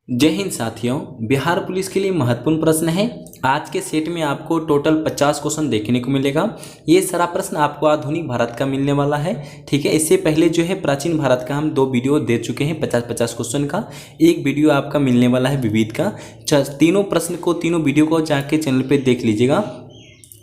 जय हिंद साथियों। बिहार पुलिस के लिए महत्वपूर्ण प्रश्न है। आज के सेट में आपको टोटल 50 क्वेश्चन देखने को मिलेगा। ये सारा प्रश्न आपको आधुनिक भारत का मिलने वाला है। ठीक है, इससे पहले जो है प्राचीन भारत का हम 2 वीडियो दे चुके हैं 50-50 क्वेश्चन का। एक वीडियो आपका मिलने वाला है विविध का। तीनों प्रश्न को, तीनों वीडियो को जाके चैनल पर देख लीजिएगा।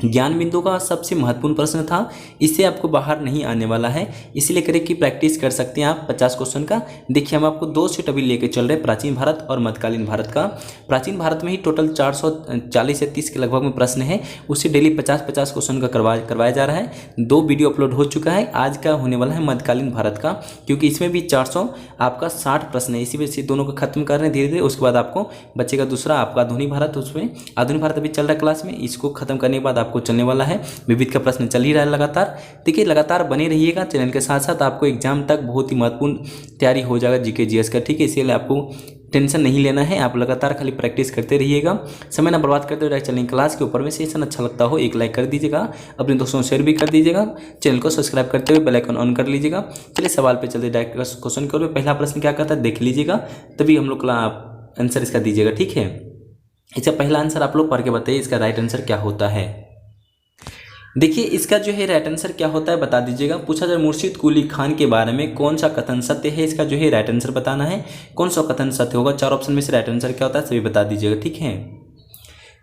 ज्ञान बिंदु का सबसे महत्वपूर्ण प्रश्न था, इससे आपको बाहर नहीं आने वाला है, इसलिए करें कि प्रैक्टिस कर सकते हैं आप 50 क्वेश्चन का। देखिए, हम आपको 2 सेट अभी लेके चल रहे हैं, प्राचीन भारत और मध्यकालीन भारत का। प्राचीन भारत में ही टोटल 440 या 30 के लगभग में प्रश्न है, उससे डेली 50-50 क्वेश्चन का करवाया जा रहा है। 2 वीडियो अपलोड हो चुका है। आज का होने वाला है मध्यकालीन भारत का, क्योंकि इसमें भी 400 आपका 60 प्रश्न है। इसी वजह से दोनों को खत्म कर रहे हैं धीरे धीरे। उसके बाद आपको बचेगा दूसरा आपका आधुनिक भारत। उसमें आधुनिक भारत अभी चल रहा है क्लास में, इसको खत्म करने के बाद आपको चलने वाला है विविध का प्रश्न चल ही रहा है लगातार। देखिए, लगातार बने रहिएगा चैनल के साथ साथ, आपको एग्जाम तक बहुत ही महत्वपूर्ण तैयारी हो जाएगा जीके जीएस का। ठीक है, इसीलिए आपको टेंशन नहीं लेना है, आप लगातार खाली प्रैक्टिस करते रहिएगा, समय ना बर्बाद करते हुए चलेंगे। क्लास के ऊपर में सेशन अच्छा लगता हो एक लाइक कर दीजिएगा, अपने दोस्तों शेयर भी कर दीजिएगा, चैनल को सब्सक्राइब करते हुए बेल आइकन ऑन कर लीजिएगा। चलिए सवाल पे चलते डायरेक्ट क्वेश्चन करो। पहला प्रश्न क्या कहता है देख लीजिएगा, तभी हम लोग आंसर इसका दीजिएगा। ठीक है, इसका पहला आंसर आप लोग पढ़ के बताइए, इसका राइट आंसर क्या होता है। देखिए, इसका जो है राइट आंसर क्या होता है बता दीजिएगा। पूछा जाए मुर्शिद कुली खान के बारे में कौन सा कथन सत्य है, इसका जो है राइट आंसर बताना है। कौन सा कथन सत्य होगा, 4 ऑप्शन में से राइट आंसर क्या होता है सभी बता दीजिएगा। ठीक है,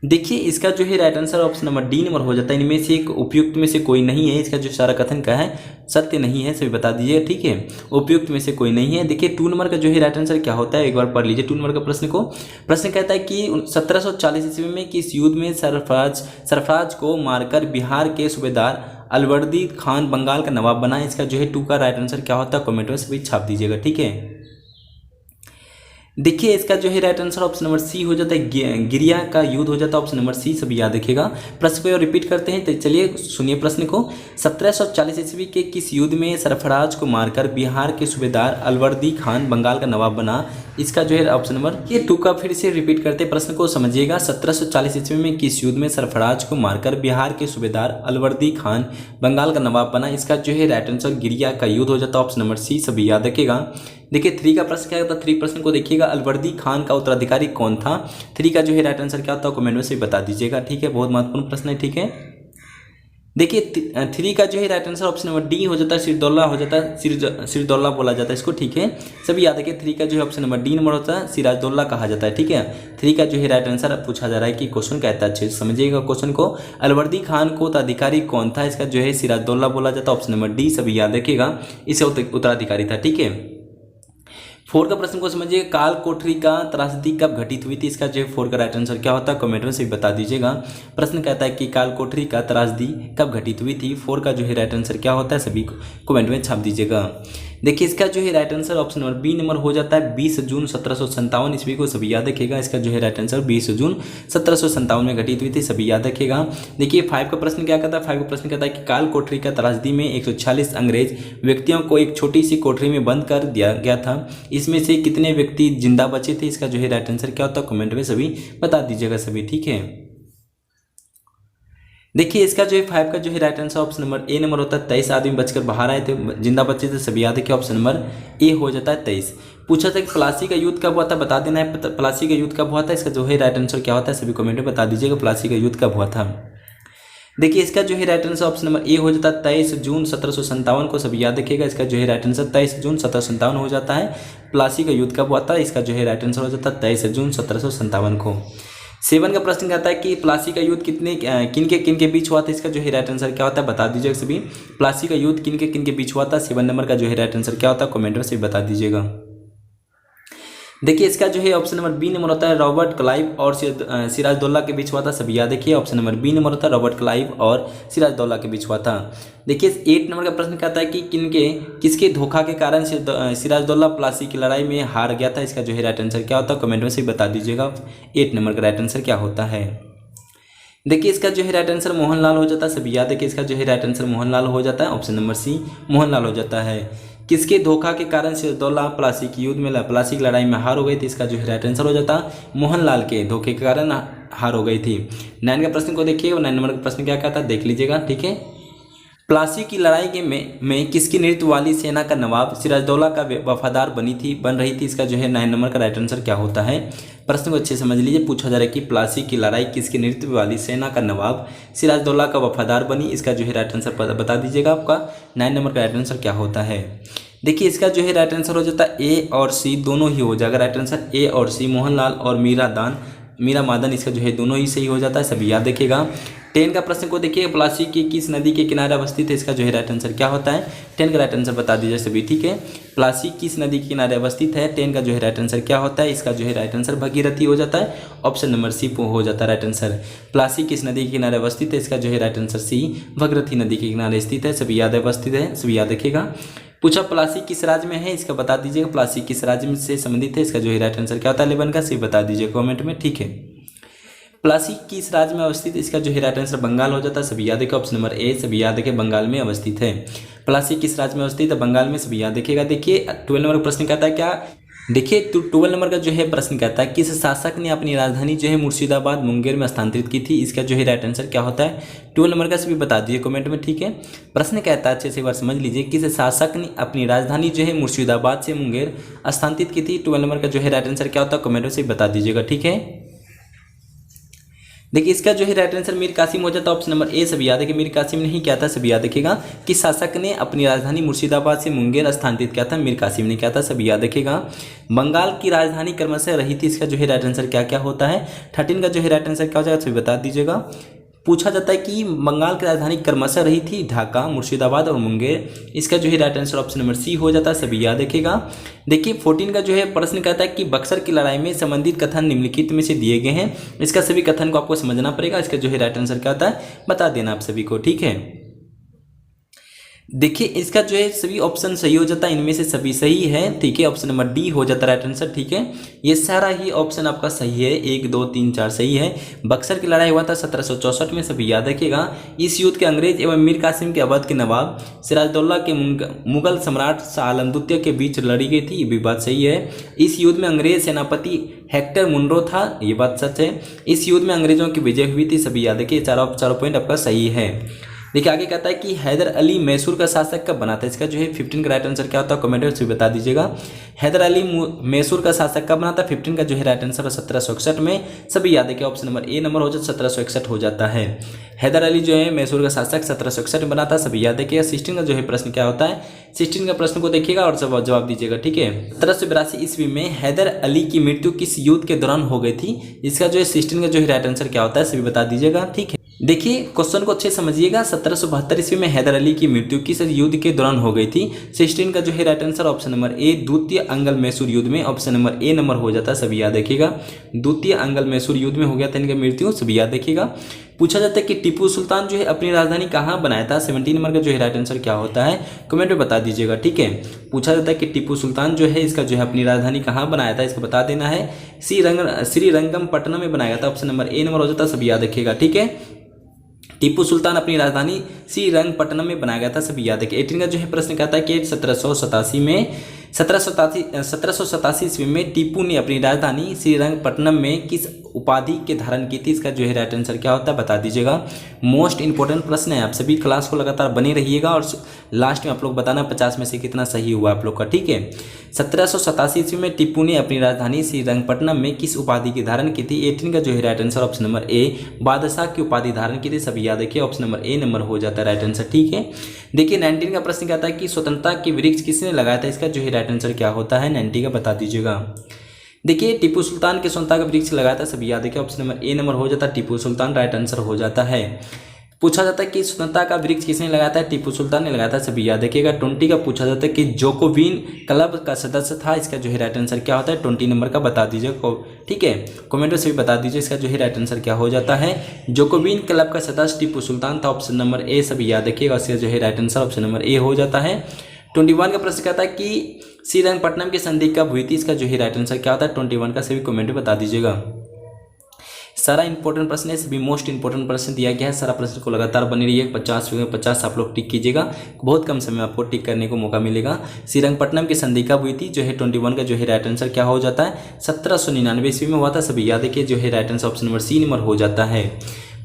देखिए, इसका जो है right answer option number D number हो जाता है। इनमें से एक उपयुक्त में से कोई नहीं है, इसका जो सारा कथन का है सत्य नहीं है, सभी बता दीजिएगा। ठीक है, उपयुक्त में से कोई नहीं है। देखिए, 2 नंबर का जो है राइट आंसर क्या होता है एक बार पढ़ लीजिए 2 नंबर का प्रश्न को। प्रश्न कहता है कि 1740 ईस्वी में किस युद्ध में सरफराज को मारकर बिहार के सूबेदार अलवर्दी खान बंगाल का नवाब बना। इसका जो है 2 का राइट आंसर क्या होता है कमेंट में सभी छाप दीजिएगा। ठीक है, देखिए, इसका जो है right answer option number C हो जाता है, गिरिया का युद्ध हो जाता है ऑप्शन नंबर सी, सभी याद रखिएगा। प्रश्न को रिपीट करते हैं, तो चलिए सुनिए प्रश्न को। 1740 ईस्वी के किस युद्ध में सरफराज को मारकर बिहार के सूबेदार अलवर्दी खान बंगाल का नवाब बना। इसका जो है ऑप्शन नंबर ये 2 का फिर से रिपीट करते प्रश्न को समझिएगा। 1740 ईस्वी में किस युद्ध में सरफराज को मारकर बिहार के सूबेदार अलवर्दी खान बंगाल का नवाब बना। इसका जो है राइट आंसर गिरिया का युद्ध हो जाता है ऑप्शन नंबर सी, सभी याद रखिएगा। देखिए, 3 का प्रश्न क्या होता है, 3 प्रश्न को देखिएगा। अलवर्दी खान का उत्तराधिकारी कौन था। 3 का जो है राइट आंसर क्या होता है कमेंट में से बता दीजिएगा। ठीक है, बहुत महत्वपूर्ण प्रश्न है। ठीक है, देखिए, 3 का जो है right answer option number D हो जाता है, सिरदौला हो जाता है, सिरदौला बोला जाता है इसको। ठीक है, सभी याद रखिए। 3 का जो है ऑप्शन नंबर डी नंबर होता है, सिराजदौला कहा जाता है। ठीक है, 3 का जो है राइट आंसर पूछा जा रहा है कि क्वेश्चन कहता है, अच्छे से समझिएगा क्वेश्चन को। अलवर्दी खान को उत्तराधिकारी कौन था, इसका जो है सिराजदौला बोला जाता है ऑप्शन नंबर डी, सभी याद रखिएगा, इससे उत्तराधिकारी था। ठीक है, 4 का प्रश्न को समझिए। काल कोठरी का त्रासदी कब घटित हुई थी, इसका जो 4 का राइट आंसर क्या होता है कमेंट में से बता दीजिएगा। प्रश्न कहता है कि काल कोठरी का त्रासदी कब घटित हुई थी। 4 का जो है राइट आंसर क्या होता है सभी कमेंट में छाप दीजिएगा। देखिए, इसका जो है right answer option number B number हो जाता है 20 जून 1757 ईस्वी को, सभी याद रखिएगा। इसका जो है राइट आंसर 20 जून 1757 में घटित हुई थी, सभी याद रखिएगा। देखिए, 5 का प्रश्न क्या कहता है। 5 का प्रश्न कहता है कि काल कोठरी का त्रासदी में 146 अंग्रेज व्यक्तियों को एक छोटी सी कोठरी में बंद कर दिया गया था। इसमें से कितने व्यक्ति जिंदा बचे थे, इसका जो है राइट आंसर क्या होता है कमेंट में सभी बता दीजिएगा सभी। ठीक है, देखिए, इसका जो है 5 का जो है right answer option number A number होता है। 23 आदमी बचकर बाहर आए थे, जिंदा बचे थे, सभी याद रखिए ऑप्शन नंबर ए हो जाता है 23। पूछा था कि प्लासी का युद्ध कब हुआ था, बता देना है प्लासी का युद्ध कब हुआ था। इसका जो है राइट आंसर क्या होता है सभी कमेंट में बता दीजिएगा, प्लासी का युद्ध कब हुआ था। देखिए, इसका जो है right answer option number A हो जाता है 23 जून 1757 को, सभी याद रखिएगा। इसका जो है राइट आंसर 23 जून 1757 हो जाता है। प्लासी का युद्ध कब हुआ था, इसका जो है राइट आंसर हो जाता है 23 जून 1757 को। 7 का प्रश्न कहता है कि प्लासी का युद्ध किन के बीच हुआ था, इसका जो है राइट आंसर क्या होता है बता दीजिएगा सभी। प्लासी का युद्ध किन के बीच हुआ था। 7 नंबर का जो है राइट आंसर क्या होता है कमेंट में से बता दीजिएगा। देखिए, इसका जो है ऑप्शन नंबर बी नंबर होता है, रॉबर्ट क्लाइव और सिराजदौला के बीच हुआ था, सभी याद देखिए। ऑप्शन नंबर बी नंबर होता है, रॉबर्ट क्लाइव और सिराजदौला के बीच हुआ था। देखिए, 8 नंबर का प्रश्न कहता है कि किसके धोखा के कारण सिराजदौला प्लासी की लड़ाई में हार गया था। इसका जो है राइट आंसर क्या होता है कमेंट में से बता दीजिएगा। 8 नंबर का राइट आंसर क्या होता है। देखिए, इसका जो है राइट आंसर मोहनलाल हो जाता है, सभी याद देखिए। इसका जो है राइट आंसर मोहनलाल हो जाता है, ऑप्शन नंबर सी मोहनलाल हो जाता है। किसके धोखा के कारण सिराजदौला प्लासी की युद्ध में प्लासी की लड़ाई में हार हो गई थी, इसका जो है राइट आंसर हो जाता मोहनलाल के धोखे के कारण हार हो गई थी। 9 का प्रश्न को देखिए, 9 नंबर का प्रश्न क्या कहता है देख लीजिएगा। ठीक है, प्लासी की लड़ाई के में किसकी नेतृत्व वाली सेना का नवाब सिराजदौला का वफादार बन रही थी? इसका जो है 9 नंबर का राइट आंसर क्या होता है? प्रश्न को अच्छे समझ लीजिए। पूछा जा रहा है कि प्लासी की लड़ाई किसके नेतृत्व वाली सेना का नवाब सिराजदौला का वफादार बनी? इसका जो है राइट आंसर बता दीजिएगा। आपका 9 नंबर का राइट आंसर क्या होता है? देखिए इसका जो है राइट आंसर हो जाता है ए और सी, दोनों ही हो जाएगा। राइट आंसर ए और सी, मोहनलाल और मीरा मादन, इसका जो है दोनों ही सही हो जाता है। सभी याद रखिएगा। 10 का प्रश्न को देखिए, प्लासी की किस नदी के किनारे अवस्थित है? इसका जो है राइट आंसर क्या होता है? 10 का राइट आंसर बता दीजिए सभी। ठीक है, प्लासी किस नदी के किनारे अवस्थित है? 10 का जो है राइट आंसर क्या होता है? इसका जो है राइट आंसर भगीरथी हो जाता है। ऑप्शन नंबर सी हो जाता है राइट आंसर। प्लासी किस नदी के किनारे अवस्थित है? इसका जो है राइट आंसर सी, भगीरथी नदी के किनारे स्थित है। सभी याद अवस्थित है, सभी याद रखिएगा। पूछा प्लासी किस राज्य में है? इसका बता दीजिएगा। प्लासी किस राज्य में से संबंधित है? इसका जो है राइट आंसर क्या होता है? 11 का सी बता दीजिए कमेंट में। ठीक है, प्लासी किस राज्य में अवस्थित? इसका जो है राइट आंसर बंगाल हो जाता है। सभी याद रखिए। ऑप्शन नंबर ए, सभी याद रखिए, बंगाल में अवस्थित है। प्लासी किस राज्य में अवस्थित है? बंगाल में। सभी याद रखिएगा। देखिए 12 नंबर का प्रश्न कहता है क्या? देखिए 12 नंबर का जो है प्रश्न कहता है किस शासक ने अपनी राजधानी जो है मुर्शिदाबाद मुंगेर में स्थानांतरित की थी? इसका जो है राइट आंसर क्या होता है? 12 नंबर का सभी बता दीजिए कमेंट में। ठीक है, प्रश्न कहता है अच्छे से एक बार समझ लीजिए, किस शासक ने अपनी राजधानी जो है मुर्शिदाबाद से मुंगेर स्थानांतरित की थी? 12 नंबर का जो है राइट आंसर क्या होता है? कमेंट में से बता दीजिएगा। ठीक है, देखिए इसका जो है राइट आंसर मीर कासिम हो जाता है। ऑप्शन नंबर ए, सभी याद है कि मीर कासिम ने ही क्या था? सभी याद रखिएगा। कि शासक ने अपनी राजधानी मुर्शिदाबाद से मुंगेर स्थानांतरित किया था? मीर कासिम ने क्या था? सभी याद रखिएगा। बंगाल की राजधानी क्रमशः रही थी? इसका जो है राइट आंसर क्या क्या होता है? 13 का जो है राइट आंसर क्या हो जाएगा? सभी बता दीजिएगा। पूछा जाता है कि बंगाल की राजधानी क्रमशः रही थी ढाका, मुर्शिदाबाद और मुंगेर। इसका जो है right answer option number C हो जाता है। सभी याद रखिएगा। देखिए 14 का जो है प्रश्न कहता है कि बक्सर की लड़ाई में संबंधित कथन निम्नलिखित में से दिए गए हैं। इसका सभी कथन को आपको समझना पड़ेगा। इसका जो है राइट आंसर क्या होता है? बता देना आप सभी को। ठीक है, देखिए इसका जो है सभी ऑप्शन सही हो जाता है, इनमें से सभी सही है। ठीक है, ऑप्शन नंबर डी हो जाता है राइट आंसर। ठीक है, ये सारा ही ऑप्शन आपका सही है। 1 2 3 4 सही है। बक्सर की लड़ाई हुआ था 1764 में। सभी याद रखिएगा। इस युद्ध के अंग्रेज एवं मीर कासिम के अवध के नवाब सिराजदौल्ला के मुगल सम्राट शाह आलम द्वितीय के बीच लड़ी गई थी। ये भी बात सही है। इस युद्ध में अंग्रेज सेनापति हेक्टर मुनरो था। ये बात सच है। इस युद्ध में अंग्रेजों की विजय हुई थी। सभी याद रखिए। चारों पॉइंट आपका सही है। देखिए आगे कहता है कि हैदर अली मैसूर का शासक कब बना था? इसका जो है 15 का राइट आंसर क्या होता है? कमेंट में बता दीजिएगा। हैदर अली मैसूर का शासक कब बना था? 15 का जो है राइट आंसर 1761 में। सभी याद है कि ऑप्शन नंबर ए नंबर हो जाता 1761 हो जाता है। हैदर अली जो है मैसूर का शासक 1761 में बना था। सभी याद है कि 16 का जो है प्रश्न क्या होता है? 16 का प्रश्न को देखिएगा और जवाब दीजिएगा। ठीक है, 1782 ईस्वी में हैदर अली की मृत्यु किस युद्ध के दौरान हो गई थी? इसका जो है 16 का जो है राइट आंसर क्या होता है? सभी बता दीजिएगा। ठीक है, देखिए क्वेश्चन को अच्छे समझिएगा। 1772 ईस्वी में हैदर अली की मृत्यु किस युद्ध के दौरान हो गई थी? 16 का जो है right answer option number A, द्वितीय अंगल मैसूर युद्ध में। ऑप्शन नंबर ए नंबर हो जाता है। सभी याद रखिएगा। द्वितीय अंगल मैसूर युद्ध में हो गया था इनका मृत्यु। सभी याद रखिएगा। पूछा जाता है कि टीपू सुल्तान जो है अपनी राजधानी कहाँ बनाया था? 17 नंबर का जो है राइट आंसर क्या होता है? कमेंट में बता दीजिएगा। ठीक है, पूछा जाता है कि टीपू सुल्तान जो है इसका जो है अपनी राजधानी कहाँ बनाया था? इसको बता देना है। श्रीरंगपट्टनम में बनाया था। ऑप्शन नंबर ए नंबर हो जाता है। सभी याद रखिएगा। ठीक है, टीपू सुल्तान अपनी राजधानी श्रीरंगपट्टनम में बनाया गया था। सभी याद रखिए। 18 का जो है प्रश्न कहता है कि 1787 ईस्वी में टीपू ने अपनी राजधानी श्रीरंगपट्टनम में किस उपाधि के धारण की थी? इसका जो है राइट आंसर क्या होता है? बता दीजिएगा। मोस्ट इंपॉर्टेंट प्रश्न है। आप सभी क्लास को लगातार बने रहिएगा और लास्ट में आप लोग बताना 50 में से कितना सही हुआ आप लोग का। ठीक है, 1787 ईस्वी में टीपू ने अपनी राजधानी श्रीरंगपट्टनम में किस उपाधि की धारण की थी? 18 का जो है right answer option number A, बादशाह की उपाधि धारण की थी। सभी याद रखिए। ऑप्शन नंबर ए नंबर हो जाता है राइट आंसर। ठीक है, देखिए 19 का प्रश्न कहता है कि स्वतंत्रता की वृक्ष किसने लगाया था? इसका जो है राइट आंसर क्या होता है? 90 का बता दीजिएगा। देखिए टीपू सुल्तान के स्वतंत्रता का वृक्ष लगाया था। सभी याद रखिए। ऑप्शन नंबर ए नंबर हो जाता है। टीपू सुल्तान राइट आंसर हो जाता है। पूछा जाता है कि स्वतंत्रता का वृक्ष किसने लगाया था? टीपू सुल्तान ने लगाया था। सभी याद रखिएगा। 20 का पूछा जाता है कि जोकोविन क्लब का सदस्य था। इसका जो है राइट आंसर क्या होता है? 20 नंबर का बता दीजिएगा। ठीक है, कमेंट में सभी बता दीजिए इसका जो है राइट आंसर क्या हो जाता है? जोकोविन क्लब का सदस्य टीपू सुल्तान था। ऑप्शन नंबर ए सभी याद रखिएगा। इसका जो है right answer option number A हो जाता है। 21 का प्रश्न कहता है कि श्रीरंगपट्टनम की संधि कब हुई थी? इसका जो है राइट आंसर क्या होता है? 21 का सभी कमेंट में बता दीजिएगा। सारा इंपॉर्टेंट प्रश्न है, सभी मोस्ट इंपॉर्टेंट प्रश्न दिया गया है। सारा प्रश्न को लगातार बनी रहिए। 50 आप लोग टिक कीजिएगा। बहुत कम समय आपको टिक करने को मौका मिलेगा। श्रीरंगपट्टनम की संधि कब हुई थी? जो है 21 का जो है राइट आंसर क्या हो जाता है? 1799 ईस्वी में हुआ था। सभी याद रखिए। जो है right answer option number C number हो जाता है।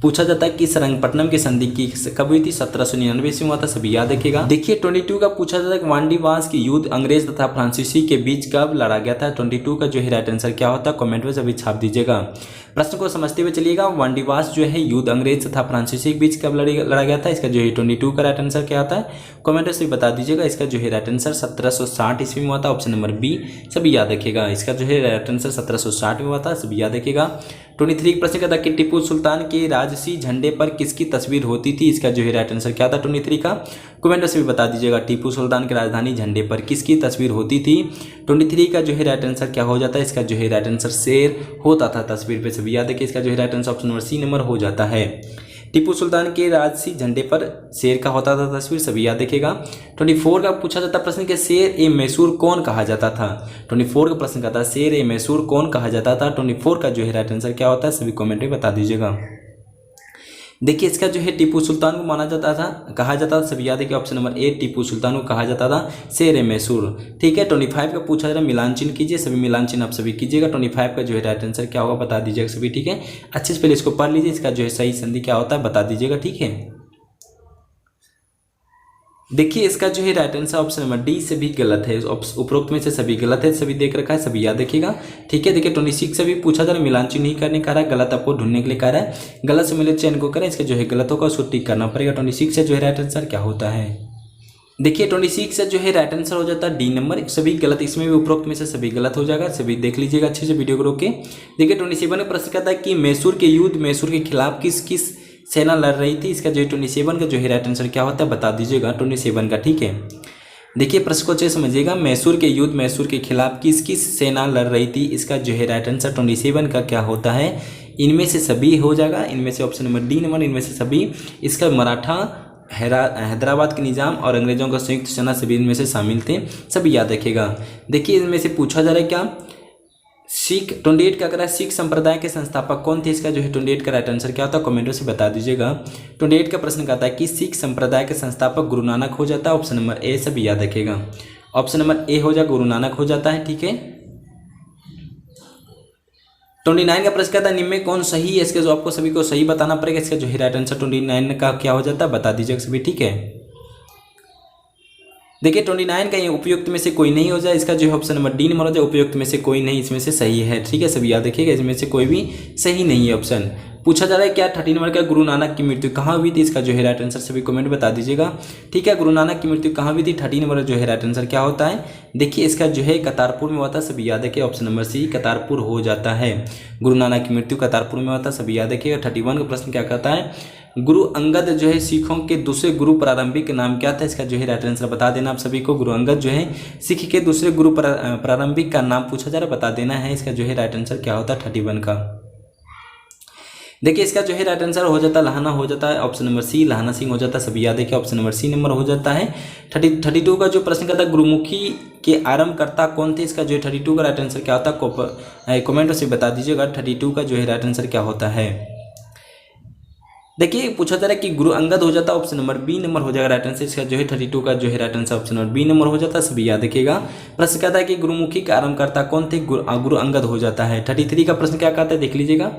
पूछा जाता है कि श्रीरंगपट्टनम की संधि की कब हुई थी, 1799 ईस्वी में हुआ था, सभी याद रखिएगा। देखिए 22 का पूछा जाता है कि वांडीवास की युद्ध अंग्रेज तथा फ्रांसीसी के बीच कब लड़ा गया था। 22 का जो है राइट आंसर क्या होता है, कमेंट में सभी छाप दीजिएगा। प्रश्न को समझते हुए चलिएगा, वांडीवास जो है युद्ध अंग्रेज तथा फ्रांसीसी के बीच कब लड़ा गया था, इसका जो है 22 का राइट आंसर क्या आता है, कमेंट में सभी बता दीजिएगा। इसका जो है राइट आंसर 1760 ईस्वी में हुआ था, ऑप्शन नंबर बी सभी याद रखिएगा। इसका जो है राइट आंसर 1760 में हुआ था, सभी याद रखिएगा। 23 का प्रश्न कहता है कि टीपू सुल्तान के राजसी झंडे पर किसकी तस्वीर होती थी, इसका जो है राइट आंसर क्या था 23 का, कमेंट से भी बता दीजिएगा। टीपू सुल्तान के राजधानी झंडे पर किसकी तस्वीर होती थी। 23 का जो है राइट आंसर क्या हो जाता है, इसका जो है राइट आंसर शेर होता था तस्वीर पे, सभी याद है कि इसका जो है right answer option number C number हो जाता है। टीपू सुल्तान के राजसी झंडे पर शेर का होता था तस्वीर, सभी याद रखिएगा। 24 का पूछा जाता प्रश्न के शेर ए मैसूर कौन कहा जाता था। 24 का प्रश्न कहता है शेर ए मैसूर कौन कहा जाता था। 24 का जो है राइट आंसर क्या होता है, सभी कमेंट में बता दीजिएगा। देखिए इसका जो है टीपू सुल्तान को माना जाता था, कहा जाता था, सभी याद है कि option number A Tipu Sultan को कहा जाता था शेर ए मैसूर। ठीक है 25 का पूछा जा रहा है मिलान चिन्ह कीजिए, सभी मिलान चिन्ह आप सभी कीजिएगा। 25 का जो है राइट आंसर क्या होगा बता दीजिएगा सभी, ठीक है। अच्छे से पहले इसको पढ़ लीजिए, इसका जो है सही संधि क्या होता है बता दीजिएगा, ठीक है। देखिए इसका जो है right answer option number D से भी गलत है, उपरोक्त में से सभी गलत है, सभी देख रखा है, सभी याद रखिएगा, ठीक है। देखिए 26 से भी पूछा जा रहा है मिलान चिन्ह नहीं करने का रहा है, गलत आपको ढूंढने के लिए कह रहा है, गलत से मिले चयन को करें, इसका जो है गलत होगा उसको टिक करना पड़ेगा। 26 से जो है राइट आंसर क्या होता है। देखिए 26 से जो है राइट आंसर हो जाता है डी नंबर, सभी गलत, इसमें भी उपरोक्त में से सभी गलत हो जाएगा, सभी देख लीजिएगा अच्छे से वीडियो को रोक के। देखिए 27 में प्रश्न कहता है कि मैसूर के युद्ध मैसूर के खिलाफ किस किस सेना लड़ रही थी, इसका जो है 27 का जो है राइट आंसर क्या होता है बता दीजिएगा 27 का, ठीक है। देखिए प्रश्न को अच्छे समझिएगा, मैसूर के युद्ध मैसूर के खिलाफ किस किस सेना लड़ रही थी, इसका जो है राइट आंसर 27 का क्या होता है, इनमें से सभी हो जाएगा, इनमें से ऑप्शन नंबर डी नंबर, इनमें से सभी। इसका मराठा हैदराबाद के निजाम और अंग्रेजों का संयुक्त सेना सभी इनमें से शामिल थे, सभी याद रखिएगा। देखिए इनमें से पूछा जा रहा है क्या सिख 28 का करा सिख संप्रदाय के संस्थापक कौन थे, इसका जो है 28 का राइट आंसर क्या होता है कमेंटों से बता दीजिएगा। 28 का प्रश्न कहता है कि सिख संप्रदाय के संस्थापक गुरु नानक हो जाता है, ऑप्शन नंबर ए सभी याद रखिएगा, ऑप्शन नंबर ए हो जाए गुरु नानक हो जाता है, ठीक है। 29 का प्रश्न कहता है निम्न में कौन सही है, इसके जो आपको सभी को सही बताना पड़ेगा, इसका जो है राइट आंसर 29 का क्या हो जाता है बता दीजिएगा सभी, ठीक है। देखिए 29 का ये उपयुक्त में से कोई नहीं हो जाए, इसका जो है ऑप्शन नंबर डी नंबर हो जाए, उपयुक्त में से कोई नहीं इसमें से सही है, ठीक है, सभी याद रखिएगा, इसमें से कोई भी सही नहीं है ऑप्शन। पूछा जा रहा है क्या 30 नंबर का गुरु नानक की मृत्यु कहाँ हुई थी, इसका जो है राइट आंसर सभी कमेंट बता दीजिएगा, ठीक है। गुरु नानक की मृत्यु कहाँ हुई थी, 30 नंबर जो है राइट आंसर क्या होता है। देखिए इसका जो है करतारपुर में हुआ था, सभी याद रखिए, ऑप्शन नंबर सी करतारपुर हो जाता है। गुरु नानक की मृत्यु करतारपुर में हुआ था, सभी याद रखिएगा। 31 का प्रश्न क्या कहता है गुरु अंगद जो है सिखों के दूसरे गुरु प्रारंभिक नाम क्या था, इसका जो है राइट आंसर बता देना आप सभी को। गुरु अंगद जो है सिख के दूसरे गुरु प्रारंभिक का नाम पूछा जा रहा है, बता देना है, इसका जो है राइट आंसर क्या होता है 31 का। देखिए इसका जो है राइट आंसर हो जाता है लहाना हो जाता है, ऑप्शन नंबर सी लहाना सिंह हो जाता है, सभी याद है कि ऑप्शन नंबर सी नंबर हो जाता है। 32 का जो प्रश्न कहता है गुरुमुखी के आरंभकर्ता कौन थे, इसका जो है 32 का राइट आंसर क्या होता है कमेंट से बता दीजिएगा। 32 का जो है राइट आंसर क्या होता है। देखिए पूछा जा रहा है कि गुरु अंगद हो जाता है, ऑप्शन नंबर बी नंबर हो जाएगा राइट आंसर, इसका जो है 32 का जो है right answer option number B number हो जाता है, सभी याद रखिएगा। प्रश्न कहता है कि गुरुमुखी का आरंभकर्ता कौन थे, गुरु अंगद हो जाता है। 33 का प्रश्न क्या कहता है देख लीजिएगा।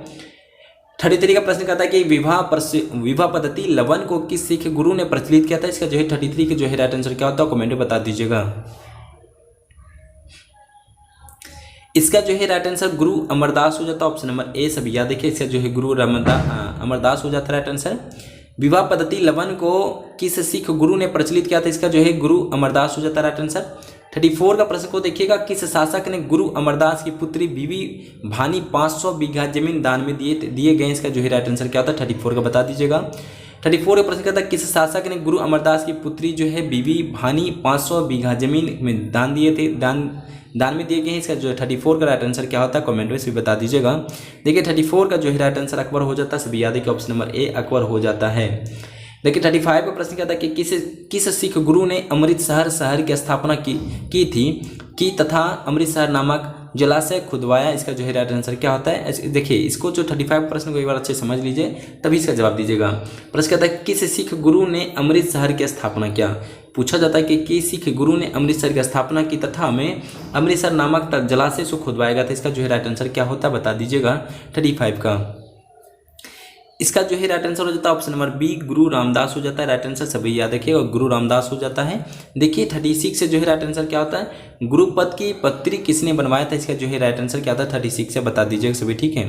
33 का प्रश्न कहता है कि विवाह पद्धति लवन को किस सिख गुरु ने प्रचलित किया था, इसका जो है 33 का जो है राइट आंसर क्या होता है कमेंट में बता दीजिएगा। इसका जो है राइट आंसर गुरु अमरदास हो जाता है, ऑप्शन नंबर ए सभी याद देखिए, इसका जो है गुरु अमरदास हो जाता है राइट आंसर। विवाह पद्धति लवन को किस सिख गुरु ने प्रचलित किया था, इसका जो है गुरु अमरदास हो जाता है राइट आंसर। 34 का प्रश्न को देखिएगा, किस शासक ने गुरु अमरदास की पुत्री बीबी भानी 500 बीघा जमीन दान में दिए गए, इसका जो है राइट आंसर क्या होता है 34 का बता दीजिएगा। 34 का प्रश्न कहता है किस शासक ने गुरु अमरदास की पुत्री जो है बीबी भानी 500 बीघा जमीन में दान दिए थे, दान में दिए गए हैं, इसका जो है 34 का राइट आंसर क्या होता है कमेंट में से बता दीजिएगा। देखिए 34 का जो है राइट आंसर अकबर हो जाता है, सभी याद है कि ऑप्शन नंबर ए अकबर हो जाता है। देखिए 35 का प्रश्न कहता है कि किस सिख गुरु ने अमृतसर शहर की स्थापना की तथा अमृतसर नामक जलाशय खुदवाया, इसका जो है राइट आंसर क्या होता है। देखिए इसको जो 35 प्रश्न को एक बार अच्छे समझ लीजिए तभी इसका जवाब दीजिएगा। प्रश्न कहता है किस सिख गुरु ने अमृत शहर की स्थापना किया, पूछा जाता है कि किस सिख गुरु ने अमृतसर की स्थापना की तथा में अमृतसर नामक जलाशय से खुदवाया गया था, इसका जो है राइट आंसर क्या होता है बता दीजिएगा 35 का। इसका जो है राइट आंसर हो जाता है ऑप्शन नंबर बी गुरु रामदास हो जाता है। राइट आंसर सभी याद रखिएगा, गुरु रामदास हो जाता है। देखिए 36 से जो है राइट आंसर क्या होता है, गुरुपद की पत्री किसने बनवाया था, इसका जो है राइट आंसर क्या होता है 36 से बता दीजिएगा सभी, ठीक है।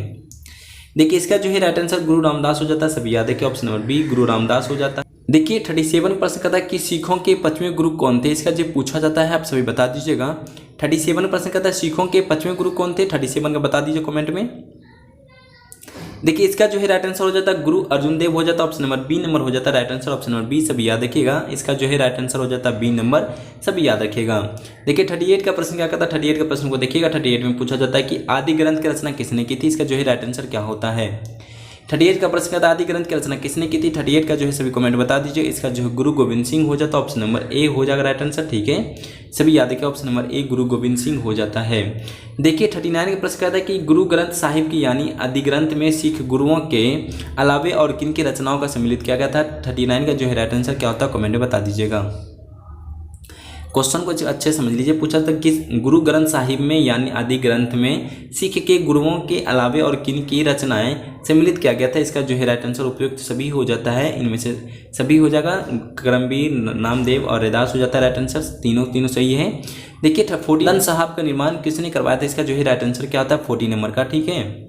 देखिए इसका जो है राइट आंसर गुरु रामदास हो जाता है, सभी याद रखिए ऑप्शन नंबर बी गुरु रामदास हो जाता है। देखिए 37 प्रश्न कहता है कि सिखों के 5वें गुरु कौन थे, इसका जो पूछा जाता है आप सभी बता दीजिएगा। 37 प्रश्न कहता है सिखों के 5वें गुरु कौन थे, 37 का बता दीजिए कमेंट में। देखिए इसका जो है राइट आंसर हो जाता है गुरु अर्जुन देव हो जाता है, ऑप्शन नंबर बी नंबर हो जाता है right answer, option number B सभी याद रखिएगा। इसका जो है राइट आंसर हो जाता है बी नंबर, सभी याद रखिएगा। देखिए 38 का प्रश्न क्या कहता है, 38 का प्रश्न को देखिएगा। 38 में पूछा जाता है कि आदि ग्रंथ की रचना किसने की थी, इसका जो है राइट आंसर क्या होता है। 38 का प्रश्न कहता है आदि ग्रंथ की रचना किसने की थी, 38 का जो है सभी कमेंट बता दीजिए। इसका जो है गुरु गोविंद सिंह हो जाता है, ऑप्शन नंबर ए हो जाएगा राइट आंसर, ठीक है सभी याद रखिए ऑप्शन नंबर ए गुरु गोविंद सिंह हो जाता है। देखिए 39 का प्रश्न कहता है कि गुरु ग्रंथ साहिब की यानी आदि ग्रंथ में सिख गुरुओं के अलावे और किन की रचनाओं का सम्मिलित किया गया था। 39 का जो है राइट आंसर क्या होता है कमेंट में बता दीजिएगा। क्वेश्चन को अच्छे समझ लीजिए, पूछा था कि गुरु ग्रंथ साहिब में यानी आदि ग्रंथ में सिख के गुरुओं के अलावे और किन की रचनाएं सम्मिलित किया गया था, इसका जो है राइट आंसर उपयुक्त सभी हो जाता है, इनमें से सभी हो जाएगा। करमवीर, नामदेव और रैदास हो जाता है राइट आंसर, तीनों सही है। देखिए 40 साहब का निर्माण किसने करवाया था, इसका जो है राइट आंसर क्या होता है 40 नंबर का, ठीक है।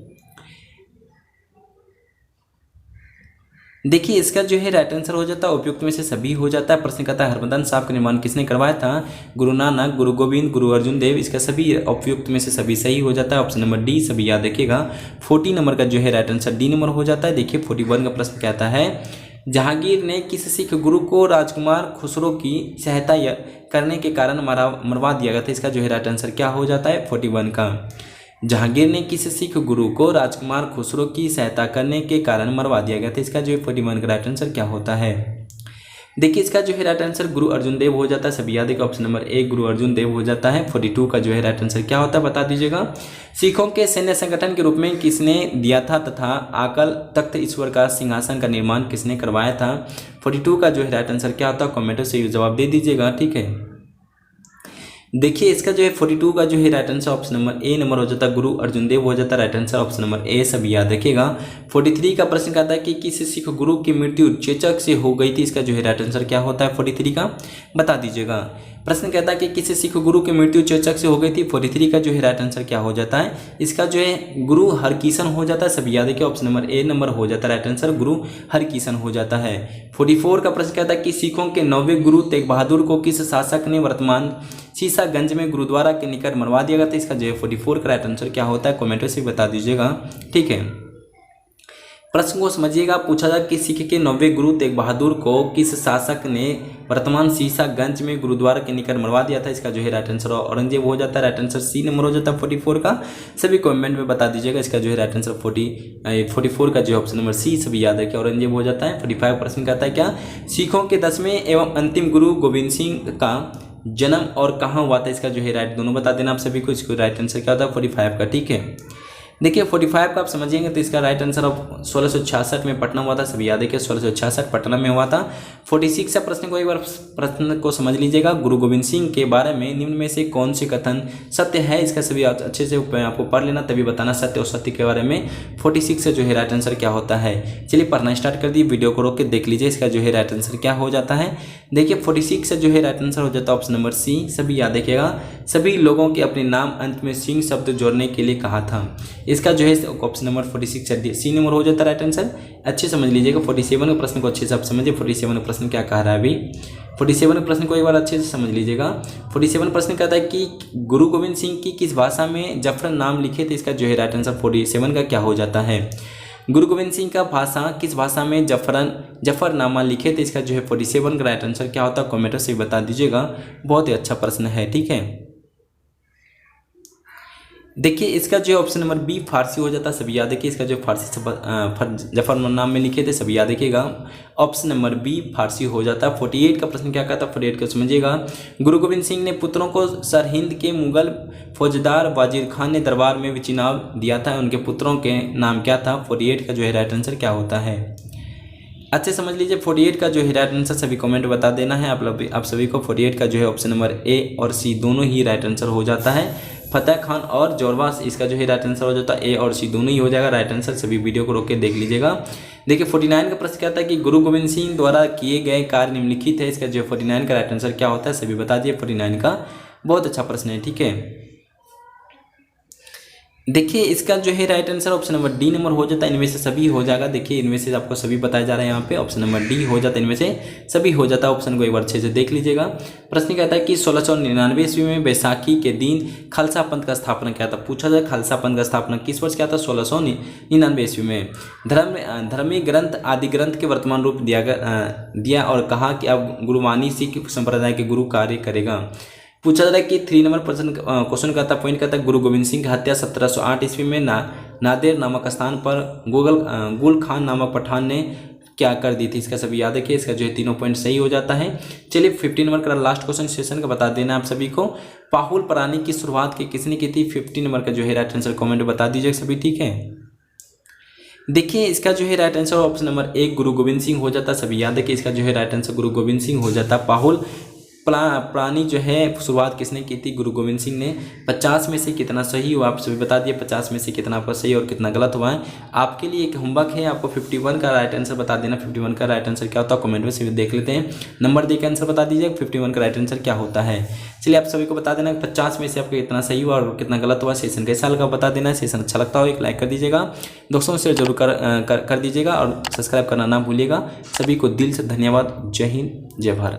देखिए इसका जो है राइट आंसर हो जाता है उपयुक्त में से सभी हो जाता है। प्रश्न कहता है हरमंदन साहब का निर्माण किसने करवाया था, गुरु नानक, गुरु गोविंद, गुरु अर्जुन देव, इसका सभी उपयुक्त में से सभी सही हो जाता है, ऑप्शन नंबर डी सभी याद रखिएगा। 40 नंबर का जो है राइट आंसर डी नंबर हो जाता है। देखिए 41 का प्रश्न कहता है जहांगीर ने किस सिख गुरु को राजकुमार खुसरो की सहायता करने के कारण मरवा दिया गया था, इसका जो है राइट आंसर क्या हो जाता है 41 का। जहांगीर ने किस सिख गुरु को राजकुमार खुसरो की सहायता करने के कारण मरवा दिया गया था, इसका जो है 41 का राइट आंसर क्या होता है। देखिए इसका जो है राइट आंसर गुरु अर्जुन देव हो जाता है, सभी याद रखिए ऑप्शन नंबर ए गुरु अर्जुन देव हो जाता है। 42 का जो है राइट आंसर क्या होता है बता दीजिएगा। सिखों के सैन्य संगठन के रूप में किसने दिया था तथा आकल तख्त ईश्वर का सिंहासन का निर्माण किसने करवाया था। 42 का जो है राइट आंसर क्या होता है कमेंट से जवाब दे दीजिएगा, ठीक है। देखिए इसका जो है 42 का जो है right answer option number A number हो जाता है, गुरु अर्जुन देव हो जाता है right answer, option number A सभी याद रखिएगा। 43 का प्रश्न कहता है कि किस सिख गुरु की मृत्यु चेचक से हो गई थी, इसका जो है राइट आंसर क्या होता है 43 का बता दीजिएगा। प्रश्न कहता है कि किसी सिख गुरु की मृत्यु चेचक से हो गई थी, 43 का जो है राइट आंसर क्या हो जाता है, इसका जो है गुरु हरकिशन हो जाता है, सभी याद रखिए ऑप्शन नंबर ए नंबर हो जाता है राइट आंसर, गुरु हरकिशन हो जाता है। 44 का प्रश्न कहता है कि सिखों के 9वें गुरु तेग बहादुर को किस शासक ने वर्तमान सीसागंज में गुरुद्वारा के निकट मरवा दिया गया था, इसका जो है 44 का राइट आंसर क्या होता है कमेंट से बता दीजिएगा, ठीक है। प्रश्न को समझिएगा, पूछा था कि सिख के 9वें गुरु तेग बहादुर को किस शासक ने वर्तमान सीसागंज में गुरुद्वारा के निकट मरवा दिया था, इसका जो है राइट आंसर औरंगजेब हो जाता है, राइट आंसर सी नंबर हो जाता है 44 का। सभी कमेंट में बता दीजिएगा, इसका जो है राइट आंसर 44 का जो है ऑप्शन नंबर सी सभी याद रखिए औरंगजेब हो जाता है। 45 प्रश्न कहता है क्या सिखों के 10वें एवं अंतिम गुरु गोविंद सिंह का जन्म और कहाँ हुआ था, इसका जो है राइट दोनों बता देना आप सभी को, इसको राइट आंसर क्या होता है 45 का, ठीक है। देखिए 45 का आप समझिएंगे तो इसका राइट आंसर अब 1666 में पटना हुआ था, सभी याद रखिए 1666 पटना में हुआ था। 46 का प्रश्न को एक बार प्रश्न को समझ लीजिएगा, गुरु गोविंद सिंह के बारे में निम्न में से कौन से कथन सत्य है, इसका सभी अच्छे से आपको पढ़ लेना तभी बताना सत्य और सत्य के बारे में। 46 से जो है राइट आंसर क्या होता है, चलिए पढ़ना स्टार्ट कर दी, वीडियो को रोक के देख लीजिए, इसका जो है राइट आंसर क्या हो जाता है। देखिए 46 से जो है राइट आंसर हो जाता है ऑप्शन नंबर सी सभी याद रखिएगा, सभी लोगों के अपने नाम अंत में सिंह शब्द जोड़ने के लिए कहा था, इसका जो है ऑप्शन नंबर 46 सी नंबर हो जाता है राइट आंसर। अच्छे समझ लीजिएगा 47 के प्रश्न को अच्छे से आप समझिए, 47 का प्रश्न क्या कह रहा है अभी, 47 के प्रश्न को एक बार अच्छे से समझ लीजिएगा। 47 प्रश्न कहता है कि गुरु गोविंद सिंह की किस भाषा में जफरन नाम लिखे थे, इसका जो है राइट आंसर 47 का क्या हो जाता है। गुरु गोविंद सिंह का भाषा किस भाषा में जफरनामा लिखे थे, इसका जो है 47 का राइट आंसर क्या होता है कमेंट से बता दीजिएगा, बहुत ही अच्छा प्रश्न है, ठीक है। देखिए इसका जो ऑप्शन नंबर बी फारसी हो जाता है, सभी याद रखिए, इसका जो फारसी जफरनाम में लिखे थे सभी याद रखिएगा, ऑप्शन नंबर बी फारसी हो जाता है। 48 का प्रश्न क्या कहता है 48 को समझिएगा, गुरु गोविंद सिंह ने पुत्रों को सरहिंद के मुगल फौजदार वाजिर खान ने दरबार में चुनाव दिया था, उनके पुत्रों के नाम क्या था। 48 का जो है राइट आंसर क्या होता है, अच्छे समझ लीजिए। 48 का जो है राइट आंसर सभी कमेंट बता देना है आप सभी को। 48 का जो है ऑप्शन नंबर ए और सी दोनों ही राइट आंसर हो जाता है। फतेह खान और जोरवास इसका जो है राइट आंसर हो जाता है ए और सी दोनों ही हो जाएगा राइट आंसर, सभी वीडियो को रोक के देख लीजिएगा। देखिए 49 का प्रश्न कहता है कि गुरु गोविंद सिंह द्वारा किए गए कार्य निम्नलिखित है। इसका जो 49 का राइट आंसर क्या होता है सभी बता दिए 49 का। बहुत अच्छा प्रश्न है, ठीक है। देखिए इसका जो है right answer option number D number हो जाता है, इनमें से सभी हो जाएगा। देखिए इनमें से आपको सभी बताया जा रहा है यहाँ पे, ऑप्शन नंबर डी हो जाता है, इनमें से सभी हो जाता है। ऑप्शन को एक बार अच्छे से देख लीजिएगा। प्रश्न कहता है कि 1699 ईस्वी में बैसाखी के दिन खालसा पंथ का स्थापना क्या था। पूछा जाए खालसा पंथ का स्थापना किस वर्ष क्या था, 1699 ईस्वी में। धर्मी ग्रंथ आदि ग्रंथ के वर्तमान रूप दिया और कहा कि अब गुरुवाणी सिख संप्रदाय के गुरु कार्य करेगा। पूछा जा रहा है कि 3 नंबर क्वेश्चन का था, पॉइंट का था गुरु गोविंद सिंह की हत्या 1708 ईस्वी में नादेर नामक स्थान पर गुल खान नामक पठान ने क्या कर दी थी। इसका सभी याद रखिए, इसका जो है तीनों पॉइंट सही हो जाता है। चलिए 15 नंबर का लास्ट क्वेश्चन सेशन का बता देना आप सभी को। पाहुल प्राणी की शुरुआत किसने की थी। 15 नंबर का जो है राइट आंसर कॉमेंट बता दीजिए सभी, ठीक है। देखिए इसका जो है राइट आंसर ऑप्शन नंबर 1 गुरु गोविंद सिंह हो जाता, सभी याद रखिए। इसका जो है राइट आंसर गुरु गोविंद सिंह हो जाता। पाहुल प्राणी जो है शुरुआत किसने की थी, गुरु गोविंद सिंह ने। 50 में से कितना सही हुआ आप सभी बता दिए, 50 में से कितना आपका सही और कितना गलत हुआ है। आपके लिए एक होमवर्क है, आपको 51 का राइट आंसर बता देना। 51 का राइट आंसर क्या होता है कमेंट में से देख लेते हैं, नंबर दे के आंसर बता दीजिए 51 का राइट आंसर क्या होता है। चलिए आप सभी को बता देना 50 में से आपको कितना सही हुआ और कितना गलत हुआ। सेशन कैसा लगा बता देना, सेशन अच्छा लगता हो एक लाइक कर दीजिएगा, दोस्तों से जरूर कर दीजिएगा और सब्सक्राइब करना ना भूलिएगा। सभी को दिल से धन्यवाद। जय हिंद, जय भारत।